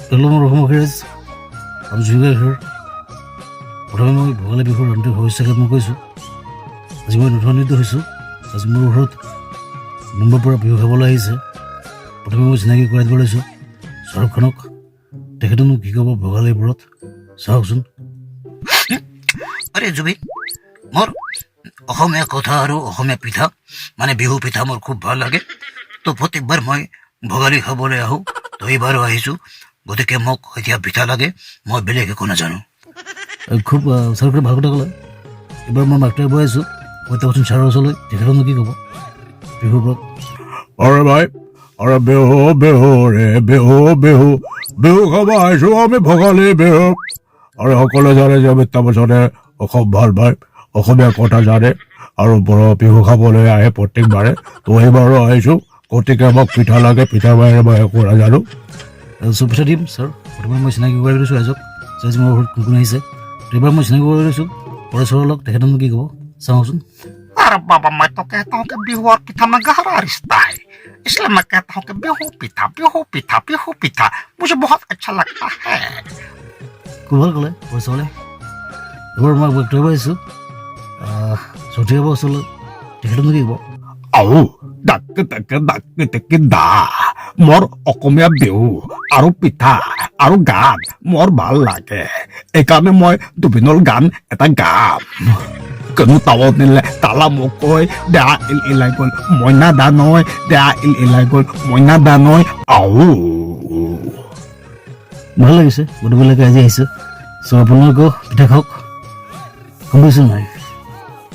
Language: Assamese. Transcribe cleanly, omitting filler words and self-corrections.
এলো মোৰ অসমীয়াজ আমি জুইগাৰ ঘৰ প্ৰথমে মই ভোগালী বিহুৰ আন্তৰিক শুভেচ্ছাকে মই কৈছোঁ আজি মই অনুপ্ৰাণিত হৈছোঁ আজি মোৰ ঘৰত মুম্বাইৰ পৰা বিহু খাবলৈ আহিছে প্ৰথমে মই চিনাকি কৰাই দিব লৈছোঁ শ্বাহৰুখ খানক তেখেতেনো কি ক'ব ভোগালীৰ ওপৰত চাওকচোন আৰে জুবিন মোৰ অসমীয়া কথা আৰু অসমীয়া পিঠা মানে বিহু পিঠা মোৰ খুব ভাল লাগে তো প্ৰত্যেকবাৰ মই ভোগালী খাবলৈ আহোঁ তো এইবাৰো আহিছোঁ গতিকে মোক এতিয়া পিঠা লাগে মই বেলেগ একো নাজানো খুব শ্বাহৰুখে ভাল কথা ক'লে এইবাৰ মই মাকটোৱে বৈ আছোঁ মই তেওঁচোন ছাৰৰ ওচৰলৈ তেখেতেনো কি ক'ব বিহুৰ ওপৰত আৰে ভাই আৰে বেহু বেহু ৰে বেহু বেহু বিহু খাব আহিছোঁ আমি ভোগালী বিহু আৰু সকলোৱে জানে যে অমিতাভ বচ্চনে অসম ভাল পায় অসমীয়া কথা জানে আৰু বিহু খাবলৈ আহে প্ৰত্যেকবাৰে তো এইবাৰো আহিছোঁ গতিকে আমাক পিঠা লাগে পিঠা বাহিৰে মই একো নাজানো চব পিঠা দিম ছাৰ প্ৰথমে মই চিনাকি কৰাই লৈছোঁ ৰাইজক আজি মোৰ ঘৰত কোন কোন আহিছে তো এইবাৰ মই চিনাকি কৰাই লৈছোঁ পৰেশ্বৰৰ লগ তেখেতেনো কি ক'ব চাওঁচোন अरे बाबा मैं तो कहता हूँ कि बिहू और पिठा में गहरा रिश्ता है इसलिए मैं कहता हूँ कि बिहू पिठा मुझे बहुत अच्छा लगता है খুব ভাল ক'লে পৰেশ্বৰলৈ এইবাৰ মই মাকটোৱে বৈ আহিছোঁ চৌধুৰী বাবুৰ ওচৰলৈ তেখেতেনো কি ক'ব আও ডাকে তাকে দা মোৰ অসমীয়া বিহু আৰু পিঠা আৰু গান মোৰ ভাল লাগে এইকাৰণে মই জুবিনৰ গান এটা গাম কোনো তাৱত নিলে তালা মোক কয় দেয়া ইলাই গ'ল মইনা দা নয় দেয়া ইলাই গ'ল মইনা দা নয় আও ভাল লাগিছে গোটেইবিলাকে আজি আহিছে চ' আপোনালোকেও পিঠা খাওক গম পাইছোঁ নাই